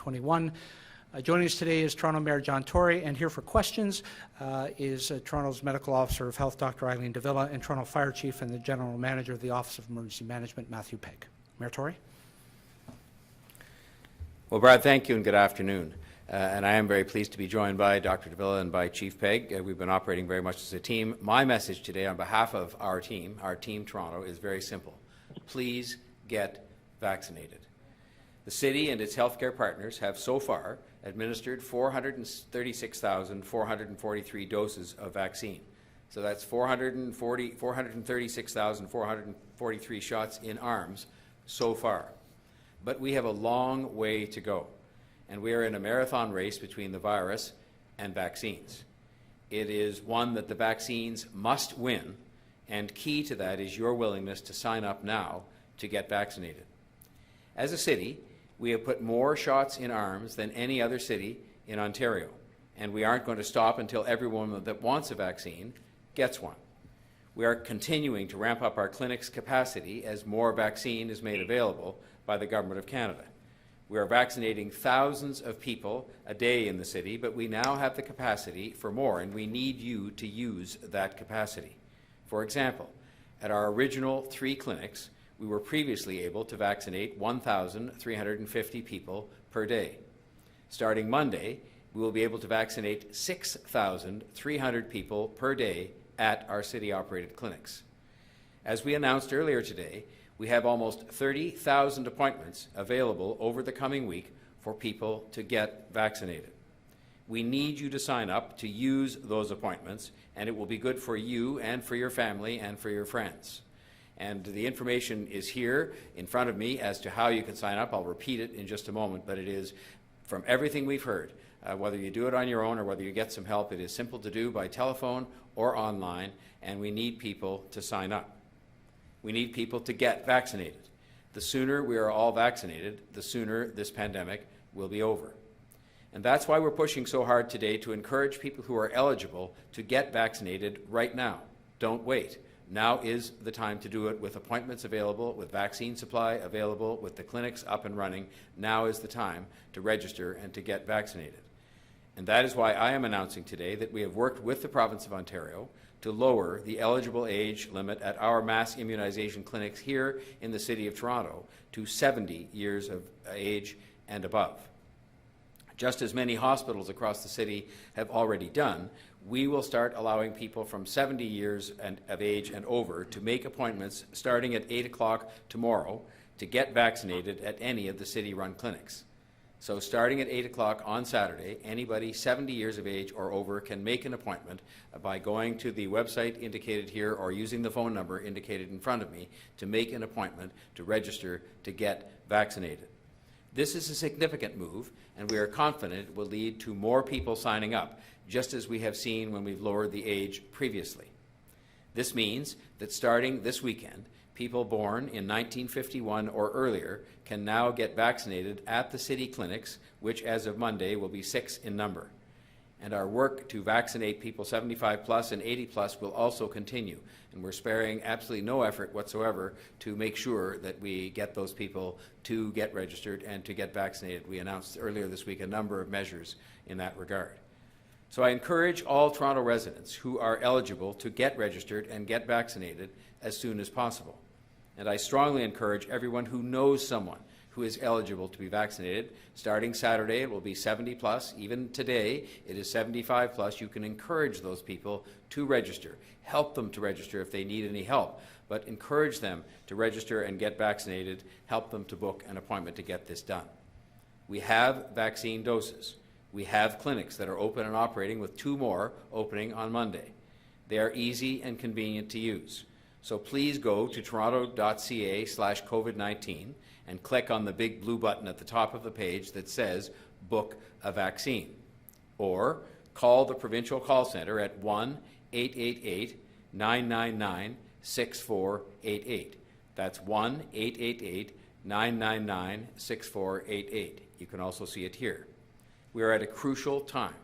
2021. Joining us today is Toronto Mayor John Tory, and here for questions is Toronto's Medical Officer of Health, Dr. Eileen Davila, and Toronto Fire Chief and the General Manager of the Office of Emergency Management, Matthew Pegg. Mayor Tory. Well, Brad, thank you and good afternoon. And I am very pleased to be joined by Dr. Davila and by Chief Pegg. We've been operating very much as a team. My message today on behalf of our team Toronto, is very simple. Please get vaccinated. The city and its healthcare partners have so far administered 436,443 doses of vaccine. So that's 436,443 shots in arms so far. But we have a long way to go, and we are in a marathon race between the virus and vaccines. It is one that the vaccines must win, and key to that is your willingness to sign up now to get vaccinated. As a city, we have put more shots in arms than any other city in Ontario, and we aren't going to stop until everyone that wants a vaccine gets one. We are continuing to ramp up our clinics' capacity as more vaccine is made available by the Government of Canada. We are vaccinating thousands of people a day in the city, but we now have the capacity for more, and we need you to use that capacity. For example, at our original 3 clinics, we were previously able to vaccinate 1,350 people per day. Starting Monday, we will be able to vaccinate 6,300 people per day at our city-operated clinics. As we announced earlier today, we have almost 30,000 appointments available over the coming week for people to get vaccinated. We need you to sign up to use those appointments, and it will be good for you and for your family and for your friends. And the information is here in front of me as to how you can sign up. I'll repeat it in just a moment, but it is, from everything we've heard, whether you do it on your own or whether you get some help, it is simple to do by telephone or online, and we need people to sign up. We need people to get vaccinated. The sooner we are all vaccinated, the sooner this pandemic will be over. And that's why we're pushing so hard today to encourage people who are eligible to get vaccinated right now. Don't wait. Now is the time to do it, with appointments available, with vaccine supply available, with the clinics up and running. Now is the time to register and to get vaccinated. And that is why I am announcing today that we have worked with the province of Ontario to lower the eligible age limit at our mass immunization clinics here in the City of Toronto to 70 years of age and above. Just as many hospitals across the city have already done, we will start allowing people from 70 years of age and over to make appointments starting at 8 o'clock tomorrow to get vaccinated at any of the city-run clinics. So starting at 8 o'clock on Saturday, anybody 70 years of age or over can make an appointment by going to the website indicated here or using the phone number indicated in front of me to make an appointment to register to get vaccinated. This is a significant move, and we are confident it will lead to more people signing up, just as we have seen when we've lowered the age previously. This means that starting this weekend, people born in 1951 or earlier can now get vaccinated at the city clinics, which as of Monday will be 6 in number. And our work to vaccinate people 75 plus and 80 plus will also continue. And we're sparing absolutely no effort whatsoever to make sure that we get those people to get registered and to get vaccinated. We announced earlier this week a number of measures in that regard. So I encourage all Toronto residents who are eligible to get registered and get vaccinated as soon as possible. And I strongly encourage everyone who knows someone who is eligible to be vaccinated. Starting Saturday, it will be 70 plus. Even today, it is 75 plus. You can encourage those people to register. Help them to register if they need any help, but encourage them to register and get vaccinated. Help them to book an appointment to get this done. We have vaccine doses. We have clinics that are open and operating, with 2 more opening on Monday. They are easy and convenient to use. So please go to toronto.ca/COVID-19 and click on the big blue button at the top of the page that says Book a Vaccine. Or call the provincial call centre at 1-888-999-6488. That's 1-888-999-6488. You can also see it here. We are at a crucial time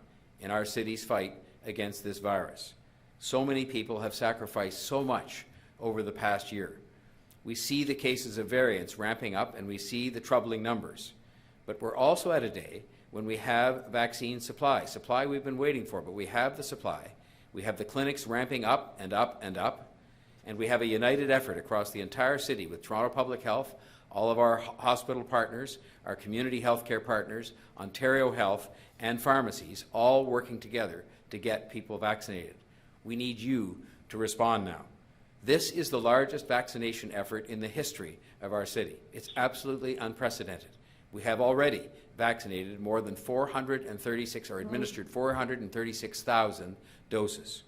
in our city's fight against this virus. So many people have sacrificed so much over the past year. We see the cases of variants ramping up, and we see the troubling numbers. But we're also at a day when we have vaccine supply. Supply we've been waiting for, but we have the supply. We have the clinics ramping up and up and up, and we have a united effort across the entire city with Toronto Public Health, all of our hospital partners, our community healthcare partners, Ontario Health, and pharmacies, all working together to get people vaccinated. We need you to respond now. This is the largest vaccination effort in the history of our city. It's absolutely unprecedented. We have already vaccinated more than 436, or administered 436,000 doses.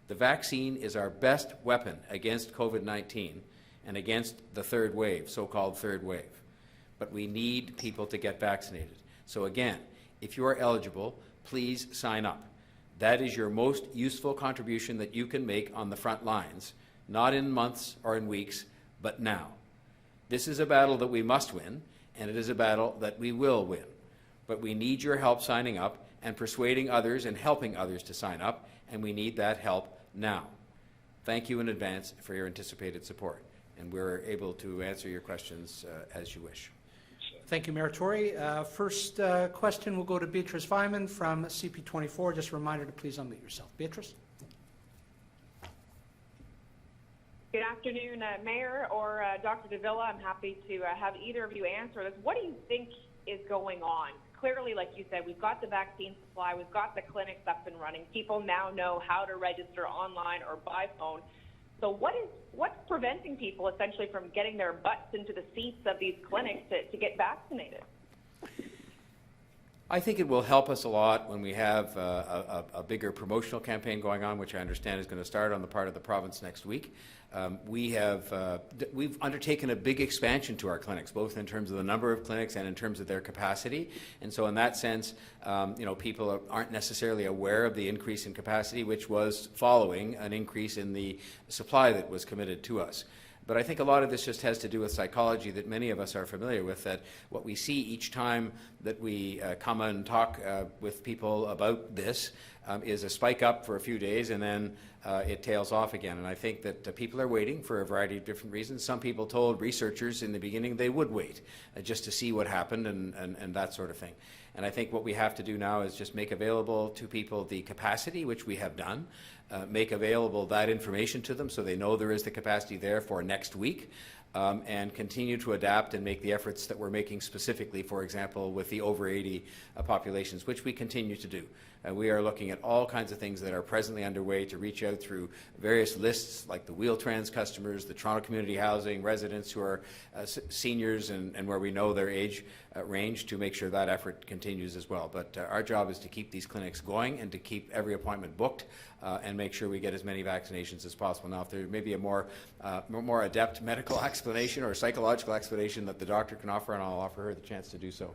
The vaccine is our best weapon against COVID-19 and against the third wave, so-called third wave. But we need people to get vaccinated. So again, if you are eligible, please sign up. That is your most useful contribution that you can make on the front lines, not in months or in weeks, but now. This is a battle that we must win, and it is a battle that we will win. But we need your help signing up and persuading others and helping others to sign up, and we need that help now. Thank you in advance for your anticipated support, and we're able to answer your questions as you wish. Thank you, Mayor Tory. First question will go to Beatrice Vyman from CP24. Just a reminder to please unmute yourself. Beatrice. Good afternoon, Mayor or Dr. Davila. I'm happy to have either of you answer this. What do you think is going on? Clearly, like you said, we've got the vaccine supply, we've got the clinics up and running. People now know how to register online or by phone. So what's preventing people essentially from getting their butts into the seats of these clinics to get vaccinated? I think it will help us a lot when we have a bigger promotional campaign going on, which I understand is going to start on the part of the province next week. We've undertaken a big expansion to our clinics, both in terms of the number of clinics and in terms of their capacity. And so in that sense, people aren't necessarily aware of the increase in capacity, which was following an increase in the supply that was committed to us. But I think a lot of this just has to do with psychology that many of us are familiar with, that what we see each time that we come and talk with people about this is a spike up for a few days and then it tails off again. And I think that people are waiting for a variety of different reasons. Some people told researchers in the beginning they would wait just to see what happened and that sort of thing. And I think what we have to do now is just make available to people the capacity, which we have done, make available that information to them so they know there is the capacity there for next week, and continue to adapt and make the efforts that we're making specifically, for example, with the over 80 populations, which we continue to do. We are looking at all kinds of things that are presently underway to reach out through various lists like the Wheel-Trans customers, the Toronto Community Housing residents who are seniors and where we know their age range, to make sure that effort continues as well. But our job is to keep these clinics going and to keep every appointment booked and make sure we get as many vaccinations as possible. Now, if there may be a more adept medical explanation or psychological explanation that the doctor can offer, and I'll offer her the chance to do so.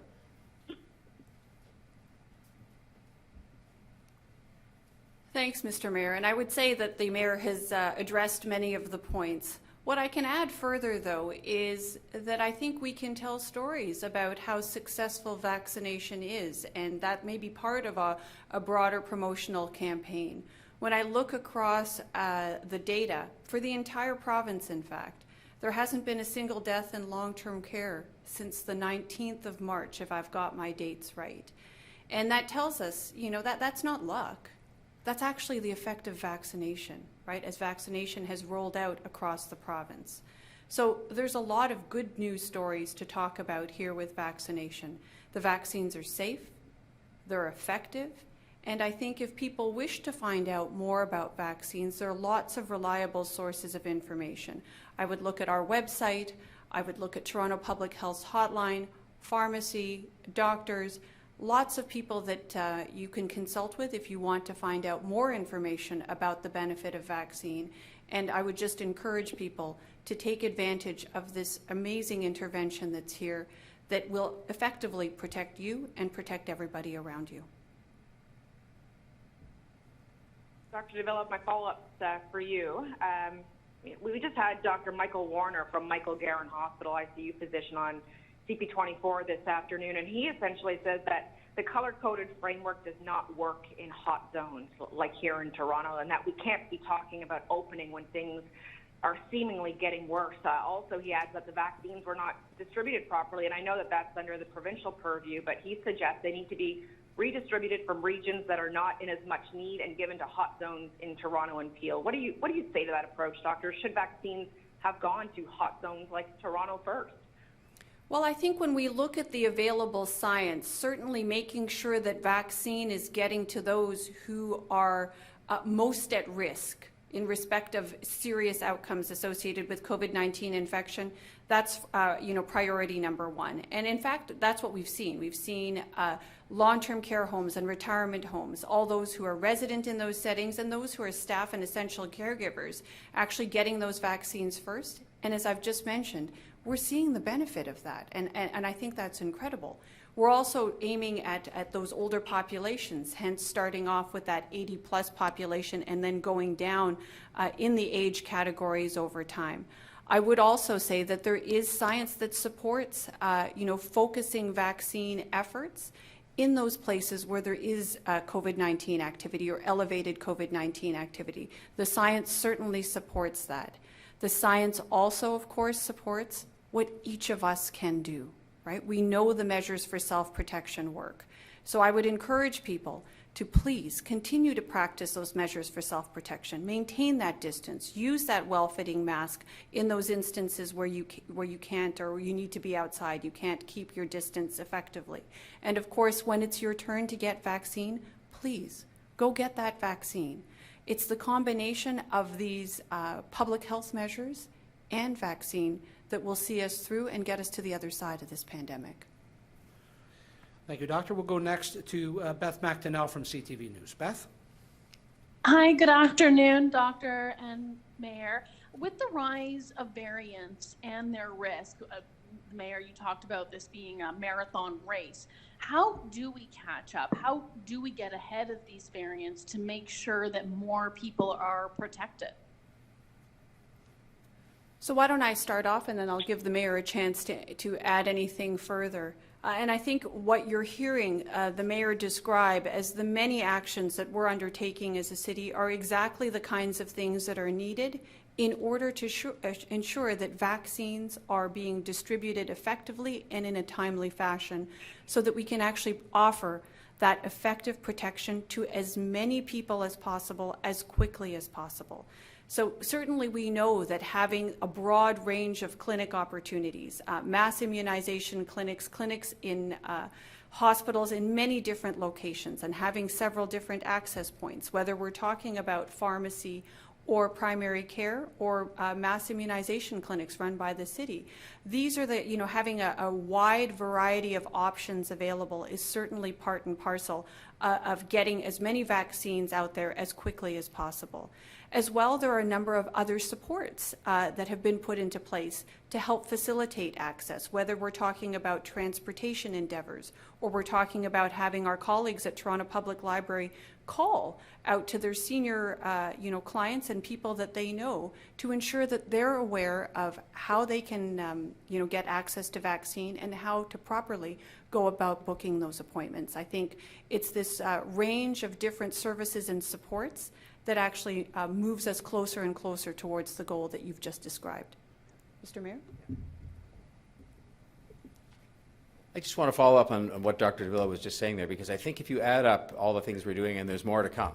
Thanks, Mr. Mayor. And I would say that the Mayor has addressed many of the points. What I can add further, though, is that I think we can tell stories about how successful vaccination is, and that may be part of a broader promotional campaign. When I look across the data for the entire province, in fact, there hasn't been a single death in long-term care since the 19th of March, if I've got my dates right. And that tells us, that's not luck. That's actually the effect of vaccination, right, as vaccination has rolled out across the province. So there's a lot of good news stories to talk about here with vaccination. The vaccines are safe, they're effective, and I think if people wish to find out more about vaccines, there are lots of reliable sources of information. I would look at our website, I would look at Toronto Public Health's hotline, pharmacy, doctors, lots of people that you can consult with if you want to find out more information about the benefit of vaccine. And I would just encourage people to take advantage of this amazing intervention that's here that will effectively protect you and protect everybody around you. Dr. Davila, my follow-up for you. We just had Dr. Michael Warner from Michael Garron Hospital, ICU physician, on CP24 this afternoon, and he essentially says that the color-coded framework does not work in hot zones like here in Toronto, and that we can't be talking about opening when things are seemingly getting worse. Also, he adds that the vaccines were not distributed properly, and I know that that's under the provincial purview, but he suggests they need to be redistributed from regions that are not in as much need and given to hot zones in Toronto and Peel. What do you say to that approach, Doctor? Should vaccines have gone to hot zones like Toronto first? Well, I think when we look at the available science, certainly making sure that vaccine is getting to those who are most at risk in respect of serious outcomes associated with COVID-19 infection, that's priority number one. And in fact, that's what we've seen. We've seen long-term care homes and retirement homes, all those who are resident in those settings and those who are staff and essential caregivers actually getting those vaccines first. And as I've just mentioned, we're seeing the benefit of that, and I think that's incredible. We're also aiming at those older populations, hence starting off with that 80-plus population and then going down in the age categories over time. I would also say that there is science that supports, focusing vaccine efforts in those places where there is COVID-19 activity or elevated COVID-19 activity. The science certainly supports that. The science also, of course, supports what each of us can do, right? We know the measures for self-protection work. So I would encourage people to please continue to practice those measures for self-protection, maintain that distance, use that well-fitting mask in those instances where you can't or you need to be outside, you can't keep your distance effectively. And of course, when it's your turn to get vaccine, please go get that vaccine. It's the combination of these public health measures and vaccine that will see us through and get us to the other side of this pandemic. Thank you, Doctor. We'll go next to Beth McDonnell from CTV News. Beth? Hi, good afternoon, Doctor and Mayor. With the rise of variants and their risk, Mayor, you talked about this being a marathon race. How do we catch up? How do we get ahead of these variants to make sure that more people are protected? So why don't I start off and then I'll give the Mayor a chance to add anything further. And I think what you're hearing the Mayor describe as the many actions that we're undertaking as a city are exactly the kinds of things that are needed in order to ensure that vaccines are being distributed effectively and in a timely fashion so that we can actually offer that effective protection to as many people as possible as quickly as possible. So certainly we know that having a broad range of clinic opportunities, mass immunization clinics, clinics in hospitals in many different locations, and having several different access points, whether we're talking about pharmacy or primary care or mass immunization clinics run by the city. These are the, having a wide variety of options available is certainly part and parcel of getting as many vaccines out there as quickly as possible. As well, there are a number of other supports that have been put into place to help facilitate access, whether we're talking about transportation endeavors or we're talking about having our colleagues at Toronto Public Library call out to their senior clients and people that they know to ensure that they're aware of how they can get access to vaccine and how to properly go about booking those appointments. I think it's this range of different services and supports that actually moves us closer and closer towards the goal that you've just described. Mr. Mayor? I just want to follow up on what Dr. Davila was just saying there, because I think if you add up all the things we're doing, and there's more to come,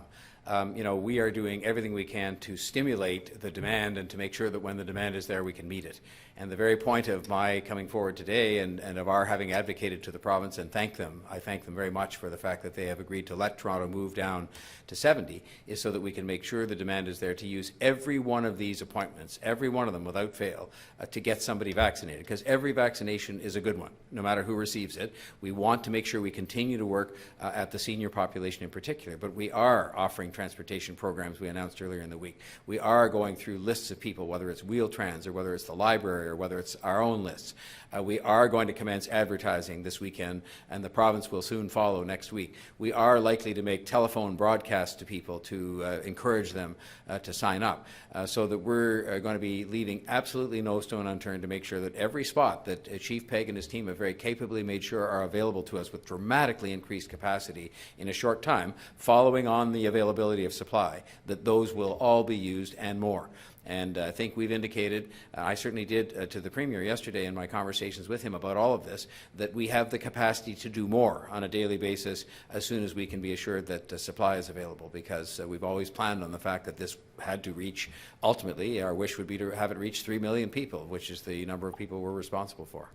we are doing everything we can to stimulate the demand and to make sure that when the demand is there, we can meet it. And the very point of my coming forward today and of our having advocated to the province and I thank them very much for the fact that they have agreed to let Toronto move down to 70, is so that we can make sure the demand is there to use every one of these appointments, every one of them without fail, to get somebody vaccinated, because every vaccination is a good one, no matter who receives it. We want to make sure we continue to work at the senior population in particular, but we are offering transportation programs we announced earlier in the week. We are going through lists of people, whether it's Wheel-Trans or whether it's the library or whether it's our own lists. We are going to commence advertising this weekend, and the province will soon follow next week. We are likely to make telephone broadcasts to people to encourage them to sign up, so that we're going to be leaving absolutely no stone unturned to make sure that every spot that Chief Pegg and his team have very capably made sure are available to us with dramatically increased capacity in a short time, following on the availability availability of supply, that those will all be used and more. And I think we've indicated, I certainly did to the Premier yesterday in my conversations with him about all of this, that we have the capacity to do more on a daily basis as soon as we can be assured that supply is available, because we've always planned on the fact that this had to reach, ultimately, our wish would be to have it reach 3 million people, which is the number of people we're responsible for.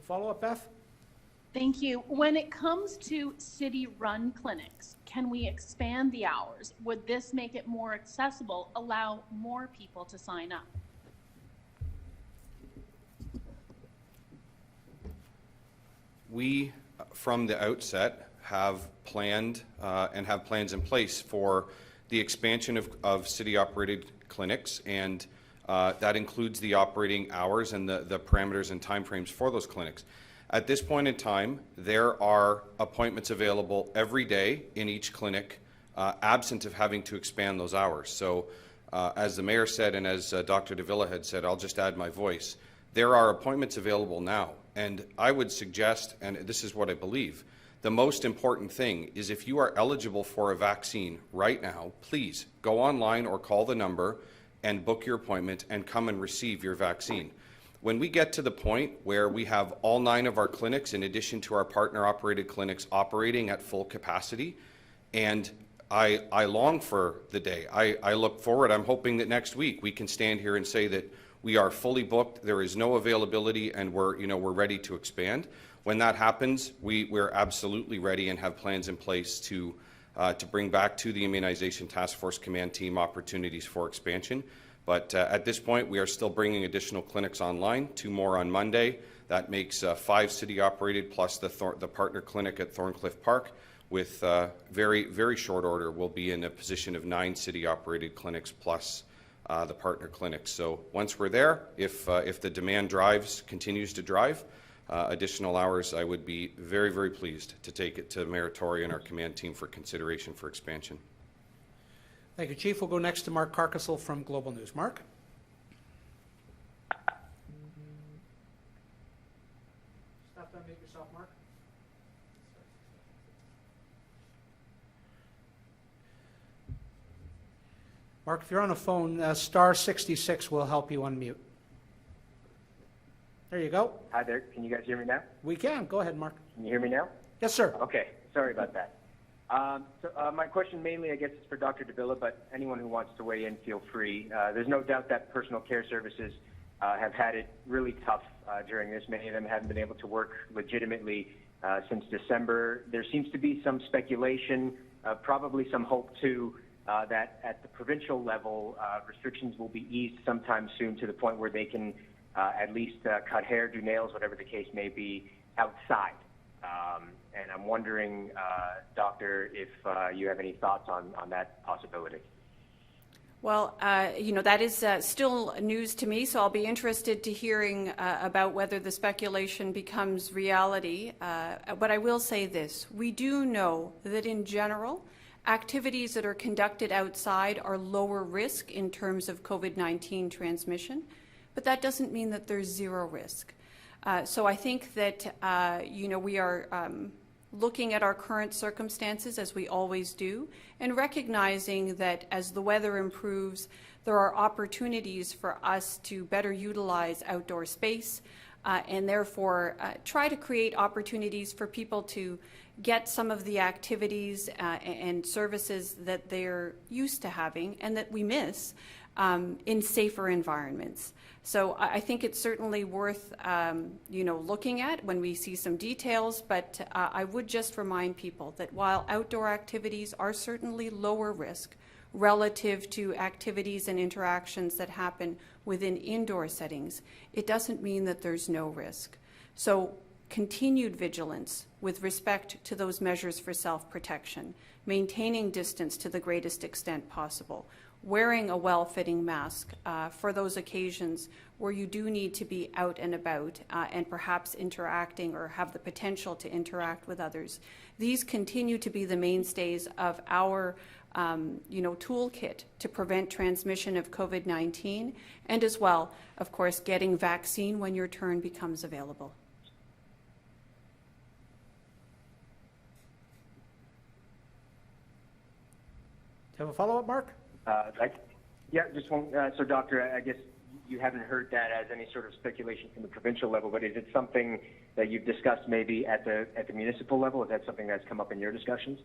Follow-up, Beth? Thank you. When it comes to city-run clinics, can we expand the hours? Would this make it more accessible, allow more people to sign up? We, from the outset, have planned and have plans in place for the expansion of city-operated clinics, and that includes the operating hours and the parameters and timeframes for those clinics. At this point in time, there are appointments available every day in each clinic, absent of having to expand those hours. So, as the Mayor said, and as Dr. Davila had said, I'll just add my voice, there are appointments available now. And I would suggest, and this is what I believe, the most important thing is if you are eligible for a vaccine right now, please go online or call the number and book your appointment and come and receive your vaccine. When we get to the point where we have all 9 of our clinics, in addition to our partner-operated clinics, operating at full capacity, and I long for the day. I look forward. I'm hoping that next week we can stand here and say that we are fully booked, there is no availability, and we're ready to expand. When that happens, we're absolutely ready and have plans in place to bring back to the Immunization Task Force Command Team opportunities for expansion. But at this point, we are still bringing additional clinics online, 2 more on Monday. That makes 5 city-operated plus the partner clinic at Thorncliffe Park. With very, very short order, we'll be in a position of 9 city-operated clinics plus the partner clinics. So once we're there, if the demand continues to drive additional hours, I would be very, very pleased to take it to Mayor Tory and our command team for consideration for expansion. Thank you, Chief. We'll go next to Mark Carcassel from Global News. Mark? Stop to unmute yourself, Mark. Mark, if you're on a phone, star 66 will help you unmute. There you go. Hi there. Can you guys hear me now? We can. Go ahead, Mark. Can you hear me now? Yes, sir. Okay. Sorry about that. My question mainly, I guess, is for Dr. Davila, but anyone who wants to weigh in, feel free. There's no doubt that personal care services have had it really tough during this. Many of them haven't been able to work legitimately since December. There seems to be some speculation, probably some hope too, that at the provincial level, restrictions will be eased sometime soon to the point where they can at least cut hair, do nails, whatever the case may be, outside. And I'm wondering, Doctor, if you have any thoughts on that possibility. Well, that is still news to me, so I'll be interested to hearing about whether the speculation becomes reality. But I will say this. We do know that in general, activities that are conducted outside are lower risk in terms of COVID-19 transmission, but that doesn't mean that there's zero risk. So I think that, we are looking at our current circumstances as we always do, and recognizing that as the weather improves, there are opportunities for us to better utilize outdoor space and therefore try to create opportunities for people to get some of the activities and services that they're used to having and that we miss in safer environments. So I think it's certainly worth, looking at when we see some details, but I would just remind people that while outdoor activities are certainly lower risk relative to activities and interactions that happen within indoor settings, it doesn't mean that there's no risk. So continued vigilance with respect to those measures for self-protection, maintaining distance to the greatest extent possible, wearing a well-fitting mask for those occasions where you do need to be out and about and perhaps interacting or have the potential to interact with others. These continue to be the mainstays of our toolkit to prevent transmission of COVID-19, and as well, of course, getting vaccine when your turn becomes available. you have a follow-up, Mark? Yeah, just one. So, Doctor, I guess you haven't heard that as any sort of speculation from the provincial level, but is it something that you've discussed maybe at the municipal level? Is that something that's come up in your discussions?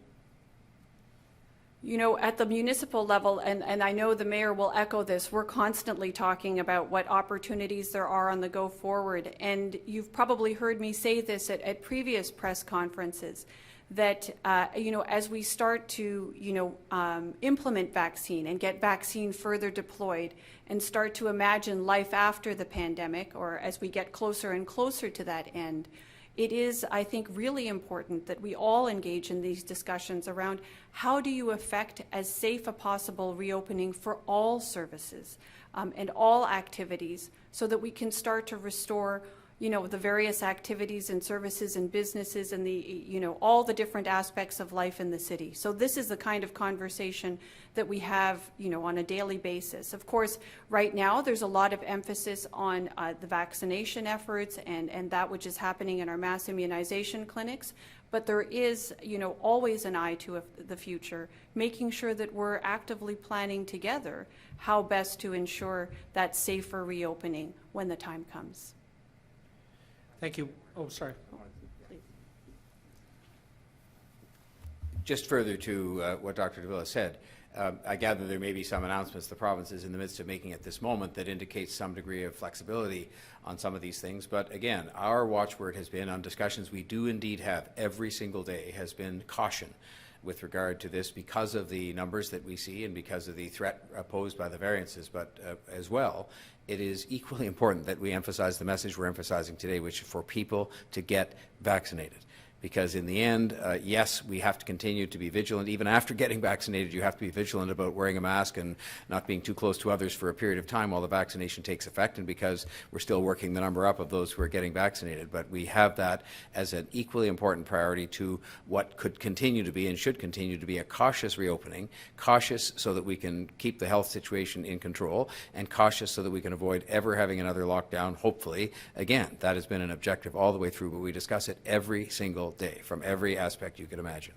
You know, at the municipal level, and I know the mayor will echo this, we're constantly talking about what opportunities there are on the go forward. And you've probably heard me say this at previous press conferences, that, you know, as we start to, you know, implement vaccine and get vaccine further deployed and start to imagine life after the pandemic, or as we get closer and closer to that end, it is, I think, really important that we all engage in these discussions around how do you effect as safe a possible reopening for all services and all activities, so that we can start to restore, you know, the various activities and services and businesses and the, you know, all the different aspects of life in the city. So this is the kind of conversation that we have, you know, on a daily basis. Of course, right now there's a lot of emphasis on the vaccination efforts and that which is happening in our mass immunization clinics. But there is, you know, always an eye to the future, making sure that we're actively planning together how best to ensure that safer reopening when the time comes. Thank you. Oh, sorry. Just further to what Dr. Davila said, I gather there may be some announcements the province is in the midst of making at this moment that indicates some degree of flexibility on some of these things. But again, our watchword has been on discussions we do indeed have every single day has been caution with regard to this, because of the numbers that we see and because of the threat posed by the variances. But as well, it is equally important that we emphasize the message we're emphasizing today, which is for people to get vaccinated. Because in the end, yes, we have to continue to be vigilant. Even after getting vaccinated, you have to be vigilant about wearing a mask and not being too close to others for a period of time while the vaccination takes effect, and because we're still working the number up of those who are getting vaccinated. But we have that as an equally important priority to what could continue to be and should continue to be a cautious reopening, cautious so that we can keep the health situation in control, and cautious so that we can avoid ever having another lockdown, hopefully. Again, that has been an objective all the way through, but we discuss it every single day from every aspect you could imagine.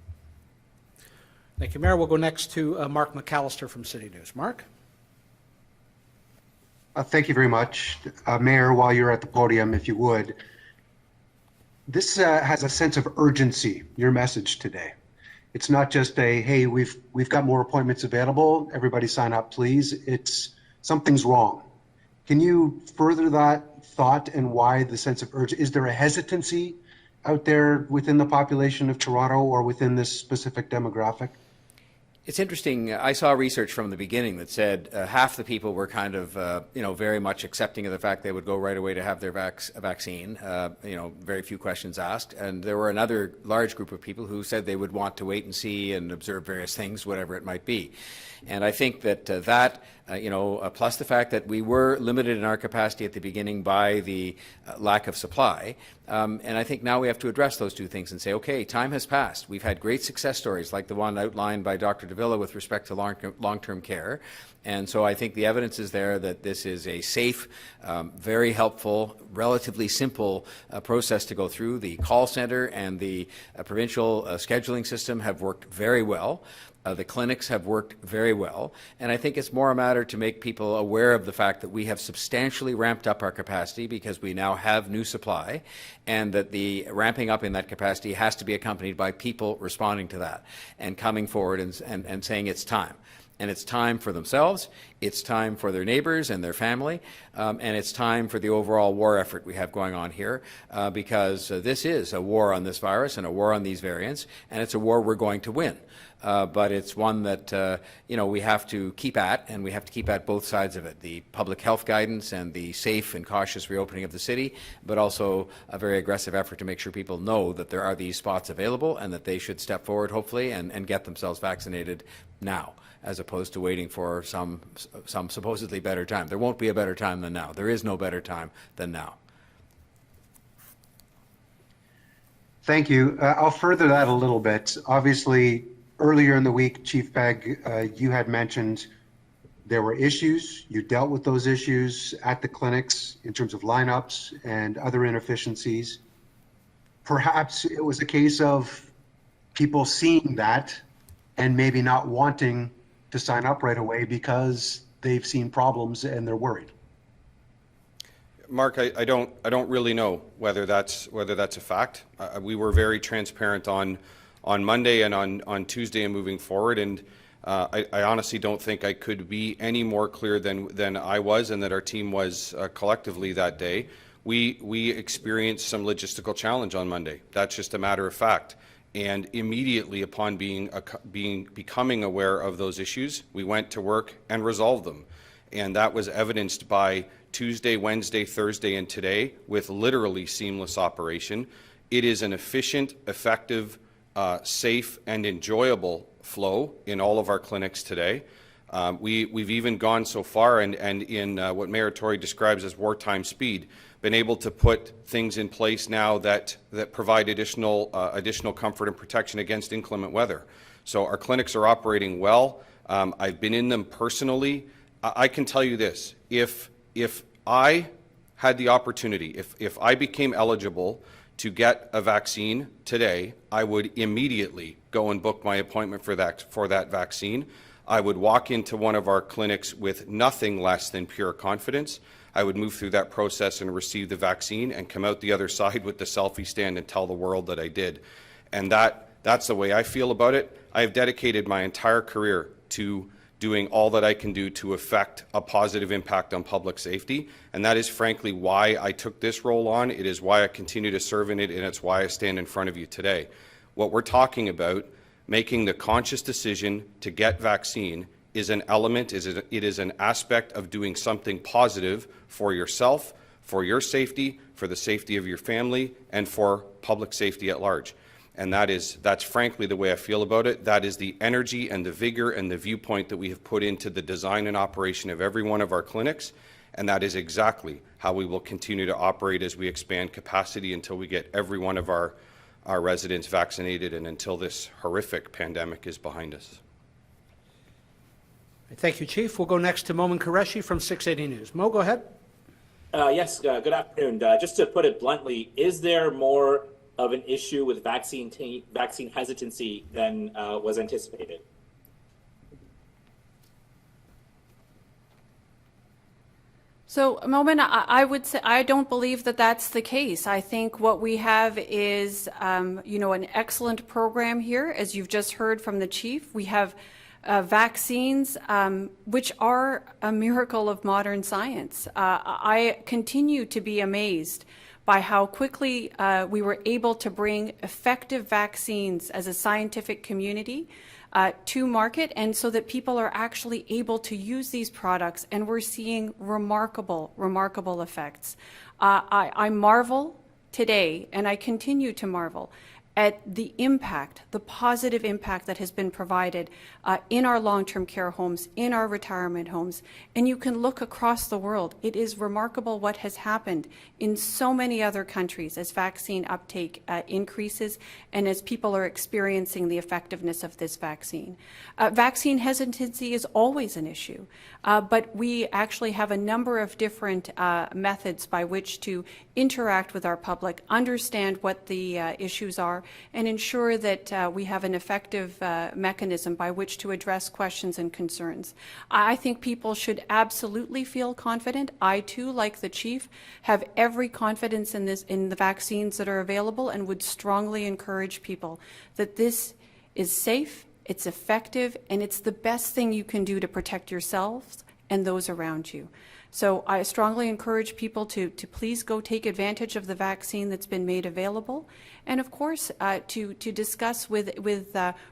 Thank you, Mayor. We'll go next to Mark McAllister from City News. Mark? Thank you very much. Mayor, while you're at the podium, if you would, this has a sense of urgency, your message today. It's not just a, hey, we've got more appointments available, everybody sign up, please. It's something's wrong. Can you further that thought and why the sense of urgency? Is there a hesitancy out there within the population of Toronto or within this specific demographic? It's interesting. I saw research from the beginning that said half the people were kind of, very much accepting of the fact they would go right away to have their vaccine. Very few questions asked. And there were another large group of people who said they would want to wait and see and observe various things, whatever it might be. And I think that plus the fact that we were limited in our capacity at the beginning by the lack of supply, and I think now we have to address those two things and say, okay, time has passed. We've had great success stories like the one outlined by Dr. Davila with respect to long-term care. And so I think the evidence is there that this is a safe, very helpful, relatively simple process to go through. The call center and the provincial scheduling system have worked very well. The clinics have worked very well, and I think it's more a matter to make people aware of the fact that we have substantially ramped up our capacity because we now have new supply, and that the ramping up in that capacity has to be accompanied by people responding to that and coming forward and saying it's time. And it's time for themselves, it's time for their neighbors and their family, and it's time for the overall war effort we have going on here, because this is a war on this virus and a war on these variants, and it's a war we're going to win. But it's one that we have to keep at, and we have to keep at both sides of it, the public health guidance and the safe and cautious reopening of the city, but also a very aggressive effort to make sure people know that there are these spots available and that they should step forward, hopefully, and get themselves vaccinated now, as opposed to waiting for some supposedly better time. There won't be a better time than now. There is no better time than now. Thank you. I'll further that a little bit. Obviously, earlier in the week, Chief Begg, you had mentioned there were issues. You dealt with those issues at the clinics in terms of lineups and other inefficiencies. Perhaps it was a case of people seeing that and maybe not wanting to sign up right away because they've seen problems and they're worried? Mark, I don't really know whether that's a fact. We were very transparent on Monday and on Tuesday and moving forward, and I honestly don't think I could be any more clear than I was and that our team was collectively that day. We experienced some logistical challenge on Monday. That's just a matter of fact. And immediately upon becoming aware of those issues, we went to work and resolved them. And that was evidenced by Tuesday, Wednesday, Thursday, and today with literally seamless operation. It is an efficient, effective, safe, and enjoyable flow in all of our clinics today. We've even gone so far and in what Mayor Tory describes as wartime speed, been able to put things in place now that provide additional comfort and protection against inclement weather. So our clinics are operating well. I've been in them personally. I can tell you this, if I had the opportunity, if I became eligible to get a vaccine today, I would immediately go and book my appointment for that vaccine. I would walk into one of our clinics with nothing less than pure confidence. I would move through that process and receive the vaccine and come out the other side with the selfie stand and tell the world that I did. And that's the way I feel about it. I have dedicated my entire career to doing all that I can do to affect a positive impact on public safety. And that is frankly why I took this role on. It is why I continue to serve in it, and it's why I stand in front of you today. What we're talking about, making the conscious decision to get vaccine, is an element, it is an aspect of doing something positive for yourself, for your safety, for the safety of your family, and for public safety at large. And that's frankly the way I feel about it. That is the energy and the vigor and the viewpoint that we have put into the design and operation of every one of our clinics. And that is exactly how we will continue to operate as we expand capacity until we get every one of our residents vaccinated and until this horrific pandemic is behind us. Thank you, Chief. We'll go next to Momin Qureshi from 680 News. Mo, go ahead. Yes, good afternoon. Just to put it bluntly, is there more of an issue with vaccine hesitancy than was anticipated? So, Momin, I would say I don't believe that that's the case. I think what we have is, an excellent program here, as you've just heard from the Chief. We have vaccines, which are a miracle of modern science. I continue to be amazed by how quickly we were able to bring effective vaccines as a scientific community to market, and so that people are actually able to use these products, and we're seeing remarkable effects. I marvel today, and I continue to marvel at the impact, the positive impact that has been provided in our long-term care homes, in our retirement homes. And you can look across the world. It is remarkable what has happened in so many other countries as vaccine uptake increases and as people are experiencing the effectiveness of this vaccine. Vaccine hesitancy is always an issue, but we actually have a number of different methods by which to interact with our public, understand what the issues are, and ensure that we have an effective mechanism by which to address questions and concerns. I think people should absolutely feel confident. I too, like the Chief, have every confidence in the vaccines that are available, and would strongly encourage people that this is safe, it's effective, and it's the best thing you can do to protect yourselves and those around you. So I strongly encourage people to please go take advantage of the vaccine that's been made available, and of course to discuss with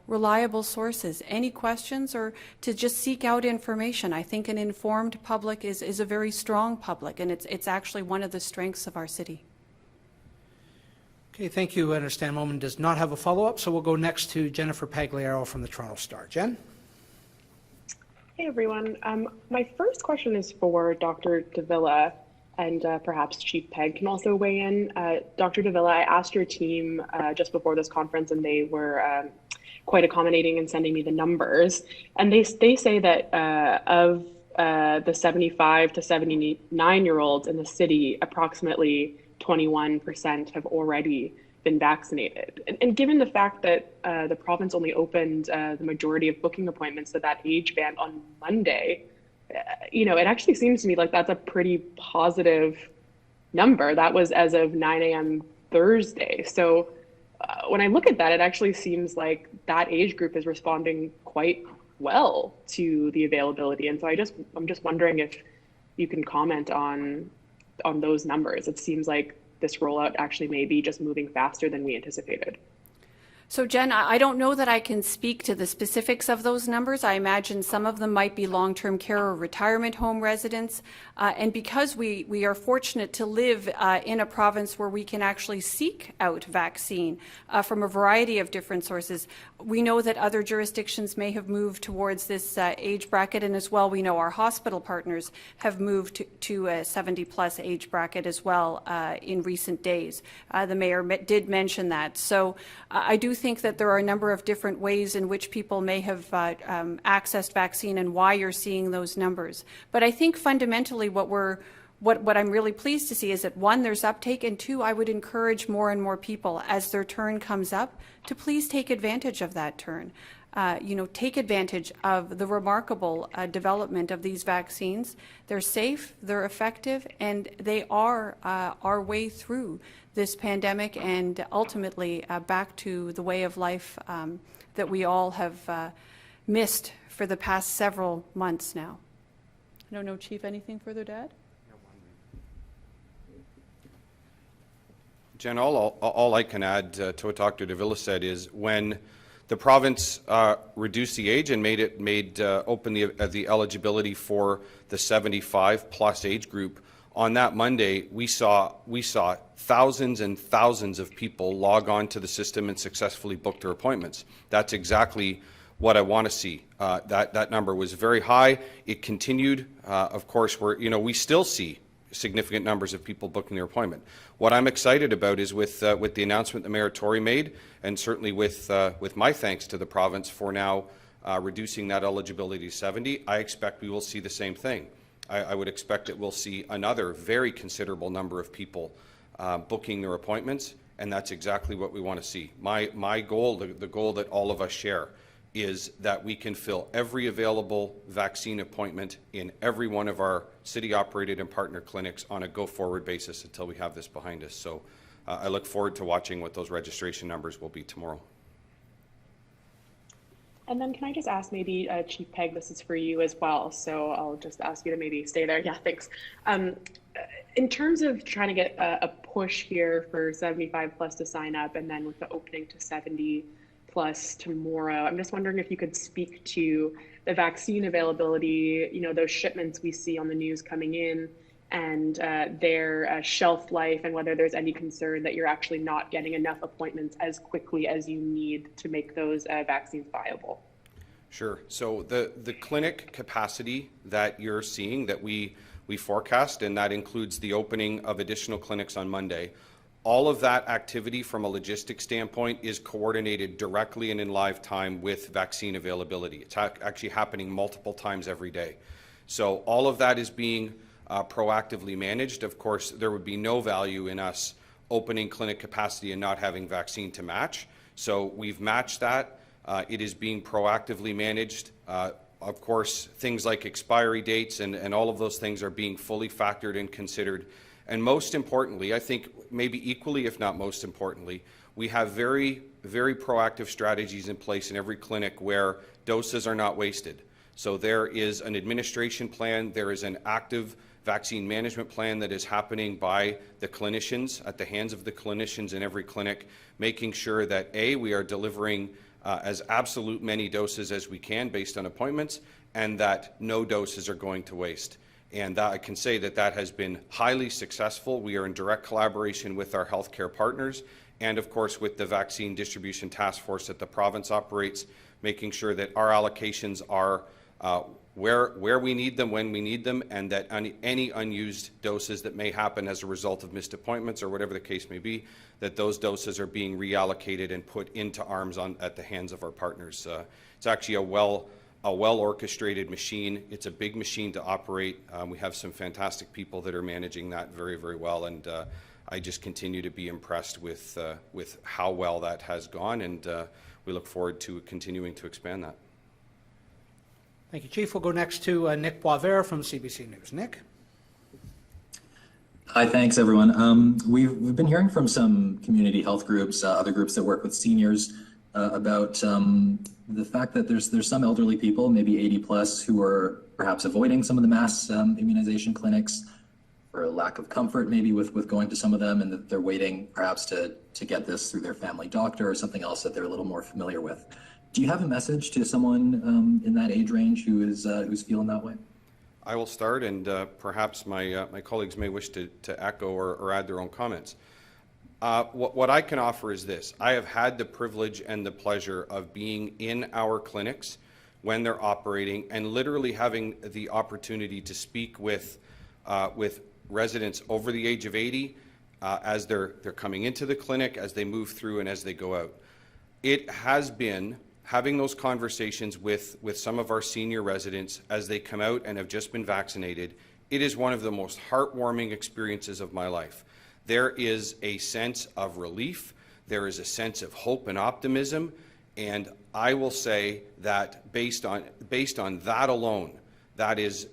reliable sources any questions, or to just seek out information. I think an informed public is a very strong public, and it's actually one of the strengths of our city. Okay, thank you. I understand Momin does not have a follow-up, so we'll go next to Jennifer Pagliaro from the Toronto Star. Jen? Hey everyone. My first question is for Dr. Davila, and perhaps Chief Pegg can also weigh in. Dr. Davila, I asked your team just before this conference, and they were quite accommodating in sending me the numbers. And they say that of the 75 to 79-year-olds in the city, approximately 21% have already been vaccinated. And given the fact that the province only opened the majority of booking appointments to that age band on Monday, it actually seems to me like that's a pretty positive number. That was as of 9 a.m. Thursday. So when I look at that, it actually seems like that age group is responding quite well to the availability. And so I'm just wondering if you can comment on those numbers. It seems like this rollout actually may be just moving faster than we anticipated. So Jen, I don't know that I can speak to the specifics of those numbers. I imagine some of them might be long-term care or retirement home residents. And because we are fortunate to live in a province where we can actually seek out vaccine from a variety of different sources, we know that other jurisdictions may have moved towards this age bracket, and as well we know our hospital partners have moved to a 70-plus age bracket as well in recent days. The mayor did mention that. So I do think that there are a number of different ways in which people may have accessed vaccine and why you're seeing those numbers. But I think fundamentally what I'm really pleased to see is that, one, there's uptake, and two, I would encourage more and more people as their turn comes up to please take advantage of that turn. Take advantage of the remarkable development of these vaccines. They're safe, they're effective, and they are our way through this pandemic and ultimately back to the way of life that we all have missed for the past several months now. I don't know, Chief, anything further to add? Jen, all I can add to what Dr. Davila said is when the province reduced the age and made open the eligibility for the 75-plus age group, on that Monday we saw thousands and thousands of people log on to the system and successfully book their appointments. That's exactly what I want to see. That number was very high. It continued. Of course, we still see significant numbers of people booking their appointment. What I'm excited about is with the announcement that Mayor Tory made, and certainly with my thanks to the province for now reducing that eligibility to 70, I expect we will see the same thing. I would expect that we'll see another very considerable number of people booking their appointments, and that's exactly what we want to see. My goal, the goal that all of us share, is that we can fill every available vaccine appointment in every one of our city-operated and partner clinics on a go-forward basis until we have this behind us. So I look forward to watching what those registration numbers will be tomorrow. And then can I just ask maybe, Chief Peg, this is for you as well, so I'll just ask you to maybe stay there. Yeah, thanks. In terms of trying to get a push here for 75 plus to sign up, and then with the opening to 70 plus tomorrow, I'm just wondering if you could speak to the vaccine availability, those shipments we see on the news coming in, and their shelf life, and whether there's any concern that you're actually not getting enough appointments as quickly as you need to make those vaccines viable. Sure. So the clinic capacity that you're seeing that we forecast, and that includes the opening of additional clinics on Monday, all of that activity from a logistics standpoint is coordinated directly and in live time with vaccine availability. It's actually happening multiple times every day. So all of that is being proactively managed. Of course, there would be no value in us opening clinic capacity and not having vaccine to match. So we've matched that. It is being proactively managed. Of course, things like expiry dates and all of those things are being fully factored and considered. And most importantly, I think maybe equally, if not most importantly, we have very, very proactive strategies in place in every clinic where doses are not wasted. So there is an administration plan, there is an active vaccine management plan that is happening by the clinicians, at the hands of the clinicians in every clinic, making sure that A, we are delivering as absolute many doses as we can based on appointments, and that no doses are going to waste. And I can say that has been highly successful. We are in direct collaboration with our healthcare partners and, of course, with the Vaccine Distribution Task Force that the province operates, making sure that our allocations are where we need them, when we need them, and that any unused doses that may happen as a result of missed appointments or whatever the case may be, that those doses are being reallocated and put into arms at the hands of our partners. It's actually a well-orchestrated machine. It's a big machine to operate. We have some fantastic people that are managing that very, very well, and I just continue to be impressed with how well that has gone, and we look forward to continuing to expand that. Thank you, Chief. We'll go next to Nick Boisvert from CBC News. Nick? Hi, thanks everyone. We've been hearing from some community health groups, other groups that work with seniors, about the fact that there's some elderly people, maybe 80 plus, who are perhaps avoiding some of the mass immunization clinics for a lack of comfort, maybe with going to some of them, and that they're waiting perhaps to get this through their family doctor or something else that they're a little more familiar with. Do you have a message to someone in that age range who's feeling that way? I will start, and perhaps my colleagues may wish to echo or add their own comments. What I can offer is this. I have had the privilege and the pleasure of being in our clinics when they're operating and literally having the opportunity to speak with residents over the age of 80 as they're coming into the clinic, as they move through, and as they go out. It has been having those conversations with some of our senior residents as they come out and have just been vaccinated. It is one of the most heartwarming experiences of my life. There is a sense of relief. There is a sense of hope and optimism. And I will say that based on that alone, that is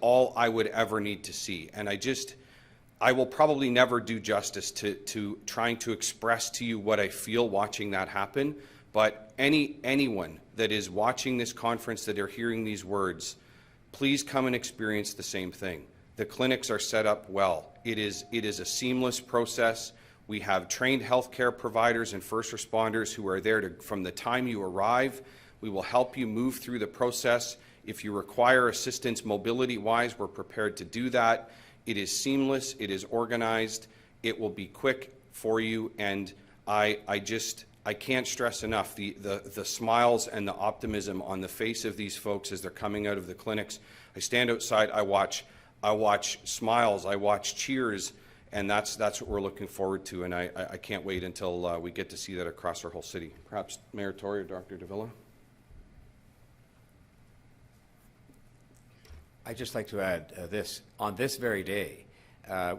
all I would ever need to see. And I will probably never do justice to trying to express to you what I feel watching that happen. But anyone that is watching this conference, that are hearing these words, please come and experience the same thing. The clinics are set up well. It is a seamless process. We have trained healthcare providers and first responders who are there from the time you arrive. We will help you move through the process. If you require assistance mobility-wise, we're prepared to do that. It is seamless. It is organized. It will be quick for you. And I can't stress enough the smiles and the optimism on the face of these folks as they're coming out of the clinics. I stand outside. I watch smiles. I watch cheers. And that's what we're looking forward to, and I can't wait until we get to see that across our whole city. Perhaps Mayor Tory or Dr. Davila? I'd just like to add this. On this very day,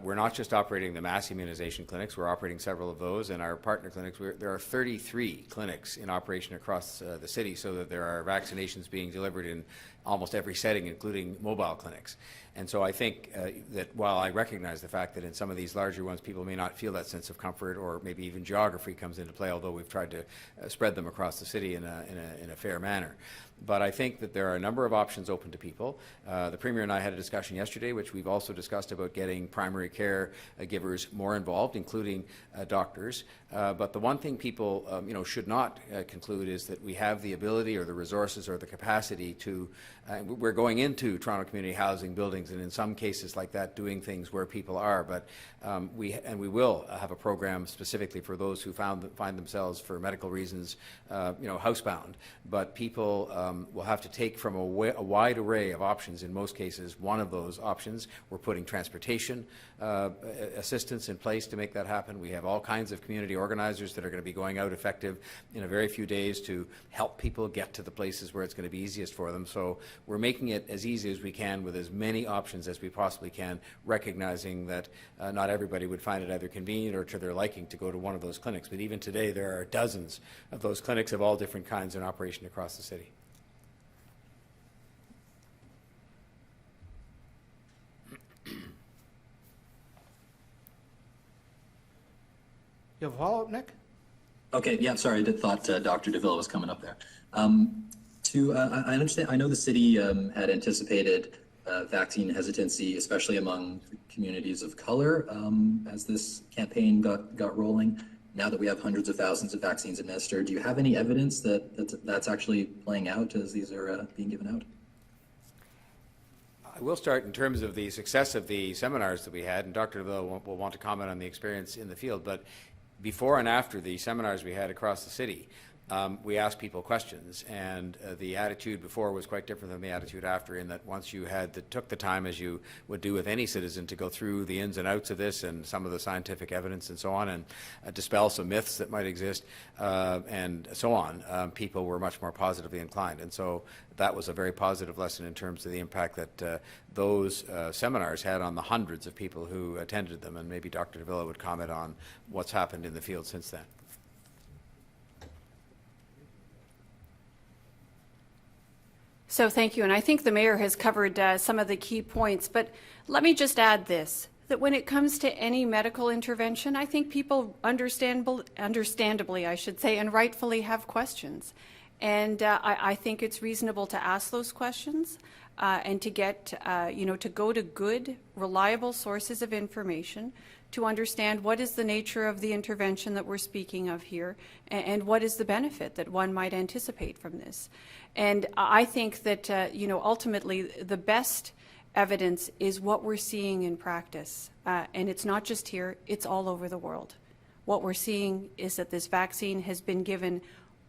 we're not just operating the mass immunization clinics, we're operating several of those, and our partner clinics, there are 33 clinics in operation across the city, so that there are vaccinations being delivered in almost every setting, including mobile clinics. And so I think that while I recognize the fact that in some of these larger ones people may not feel that sense of comfort, or maybe even geography comes into play, although we've tried to spread them across the city in a fair manner. But I think that there are a number of options open to people. The Premier and I had a discussion yesterday, which we've also discussed, about getting primary care givers more involved, including doctors. But the one thing people should not conclude is that we have the ability or the resources or the capacity to, we're going into Toronto community housing buildings, and in some cases like that doing things where people are, but we will have a program specifically for those who find themselves for medical reasons housebound. But people will have to take from a wide array of options. In most cases, one of those options, we're putting transportation assistance in place to make that happen. We have all kinds of community organizers that are going to be going out effective in a very few days to help people get to the places where it's going to be easiest for them. So we're making it as easy as we can with as many options as we possibly can, recognizing that not everybody would find it either convenient or to their liking to go to one of those clinics. But even today, there are dozens of those clinics of all different kinds in operation across the city. You have a follow-up, Nick? Okay, yeah, sorry, I thought Dr. Davila was coming up there. I understand, I know the city had anticipated vaccine hesitancy, especially among communities of color, as this campaign got rolling. Now that we have hundreds of thousands of vaccines administered, do you have any evidence that that's actually playing out as these are being given out? I will start in terms of the success of the seminars that we had, and Dr. Davila will want to comment on the experience in the field, but before and after the seminars we had across the city, we asked people questions, and the attitude before was quite different than the attitude after, in that once you took the time, as you would do with any citizen, to go through the ins and outs of this and some of the scientific evidence and so on, and dispel some myths that might exist, and so on, people were much more positively inclined. And so that was a very positive lesson in terms of the impact that those seminars had on the hundreds of people who attended them, and maybe Dr. Davila would comment on what's happened in the field since then. So thank you, and I think the Mayor has covered some of the key points, but let me just add this, that when it comes to any medical intervention, I think people understandably, I should say, and rightfully have questions. And I think it's reasonable to ask those questions and to get, to go to good, reliable sources of information to understand what is the nature of the intervention that we're speaking of here and what is the benefit that one might anticipate from this. And I think that, ultimately the best evidence is what we're seeing in practice. And it's not just here, it's all over the world. What we're seeing is that this vaccine has been given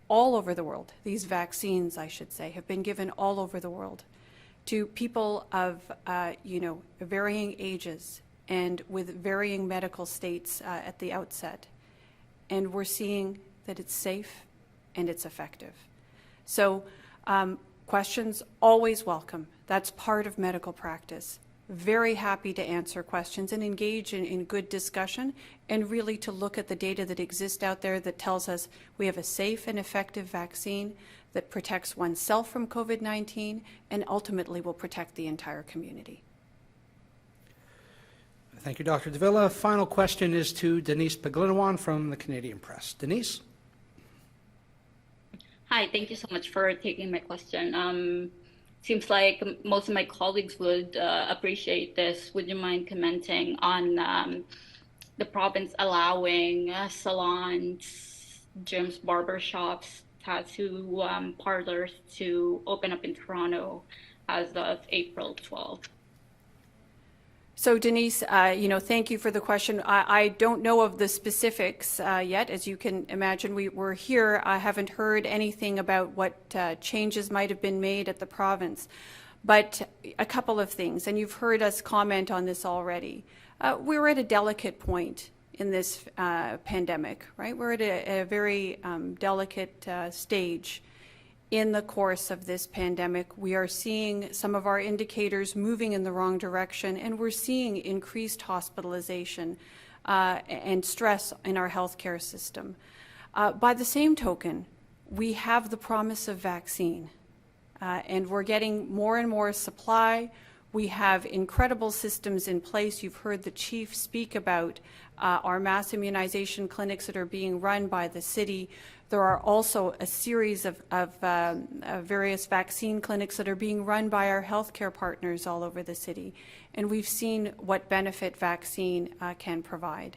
all over the world. These vaccines, I should say, have been given all over the world to people of, varying ages and with varying medical states at the outset. And we're seeing that it's safe and it's effective. So questions always welcome. That's part of medical practice. Very happy to answer questions and engage in good discussion, and really to look at the data that exists out there that tells us we have a safe and effective vaccine that protects oneself from COVID-19 and ultimately will protect the entire community. Thank you, Dr. Davila. Final question is to Denise Paglinawan from the Canadian Press. Denise? Hi, thank you so much for taking my question. Seems like most of my colleagues would appreciate this. Would you mind commenting on the province allowing salons, gyms, barbershops, tattoo parlors to open up in Toronto as of April 12th? So Denise, thank you for the question. I don't know of the specifics yet. As you can imagine, we're here. I haven't heard anything about what changes might have been made at the province. But a couple of things, and you've heard us comment on this already. We're at a delicate point in this pandemic, right? We're at a very delicate stage in the course of this pandemic. We are seeing some of our indicators moving in the wrong direction, and we're seeing increased hospitalization and stress in our healthcare system. By the same token, we have the promise of vaccine, and we're getting more and more supply. We have incredible systems in place. You've heard the Chief speak about our mass immunization clinics that are being run by the city. There are also a series of various vaccine clinics that are being run by our healthcare partners all over the city. And we've seen what benefit vaccine can provide.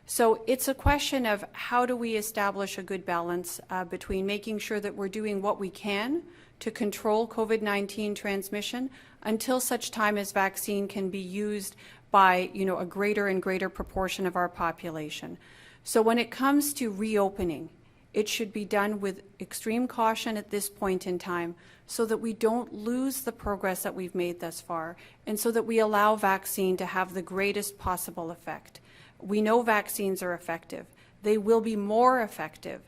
So it's a question of how do we establish a good balance between making sure that we're doing what we can to control COVID-19 transmission until such time as vaccine can be used by a greater and greater proportion of our population. So when it comes to reopening, it should be done with extreme caution at this point in time so that we don't lose the progress that we've made thus far, and so that we allow vaccine to have the greatest possible effect. We know vaccines are effective. They will be more effective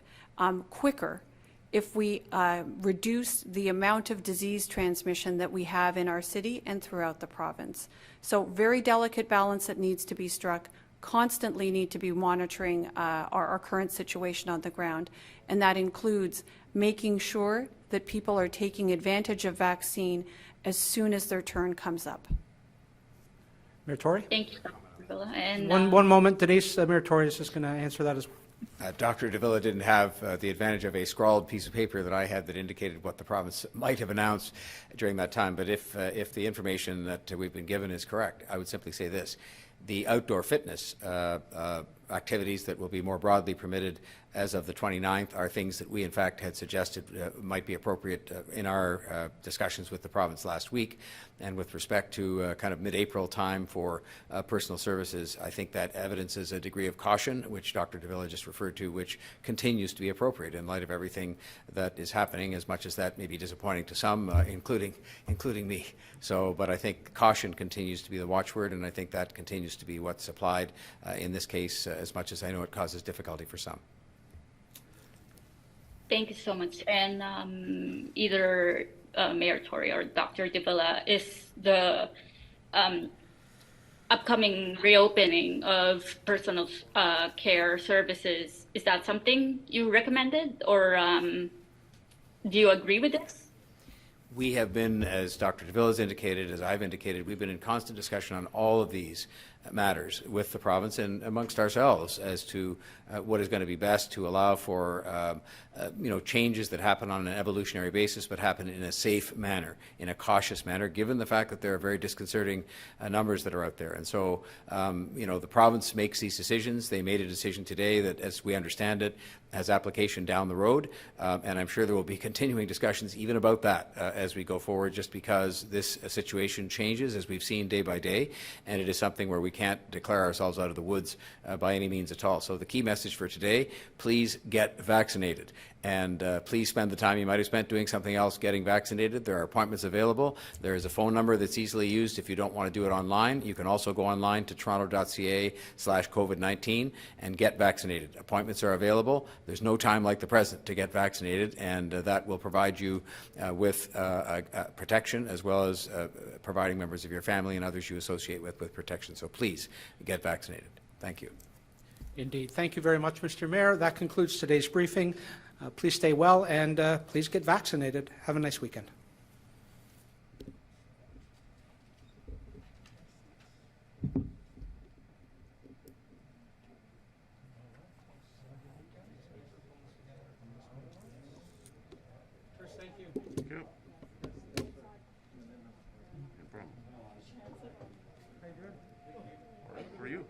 quicker if we reduce the amount of disease transmission that we have in our city and throughout the province. So very delicate balance that needs to be struck. Constantly need to be monitoring our current situation on the ground, and that includes making sure that people are taking advantage of vaccine as soon as their turn comes up. Mayor Tory? Thank you, Dr. Davila. And One moment, Denise. Mayor Tory is just going to answer that as well. Dr. Davila didn't have the advantage of a scrawled piece of paper that I had that indicated what the province might have announced during that time. But if the information that we've been given is correct, I would simply say this. The outdoor fitness activities that will be more broadly permitted as of the 29th are things that we, in fact, had suggested might be appropriate in our discussions with the province last week. And with respect to kind of mid-April time for personal services, I think that evidences a degree of caution, which Dr. Davila just referred to, which continues to be appropriate in light of everything that is happening, as much as that may be disappointing to some, including me. So, but I think caution continues to be the watchword, and I think that continues to be what's applied in this case, as much as I know it causes difficulty for some. Thank you so much. And either Mayor Tory or Dr. Davila, is the upcoming reopening of personal care services, is that something you recommended, or do you agree with this? We have been, as Dr. Davila has indicated, as I've indicated, we've been in constant discussion on all of these matters with the province and amongst ourselves as to what is going to be best to allow for changes that happen on an evolutionary basis, but happen in a safe manner, in a cautious manner, given the fact that there are very disconcerting numbers that are out there. And so, the province makes these decisions. They made a decision today that, as we understand it, has application down the road, and I'm sure there will be continuing discussions even about that as we go forward, just because this situation changes, as we've seen day by day, and it is something where we can't declare ourselves out of the woods by any means at all. So the key message for today, please get vaccinated. And please spend the time you might have spent doing something else getting vaccinated. There are appointments available. There is a phone number that's easily used if you don't want to do it online. You can also go online to toronto.ca/COVID-19 and get vaccinated. Appointments are available. There's no time like the present to get vaccinated, and that will provide you with protection, as well as providing members of your family and others you associate with protection. So please get vaccinated. Thank you. Indeed. Thank you very much, Mr. Mayor. That concludes today's briefing. Please stay well, and please get vaccinated. Have a nice weekend. Thank you. Thank you. No problem. All right, for you.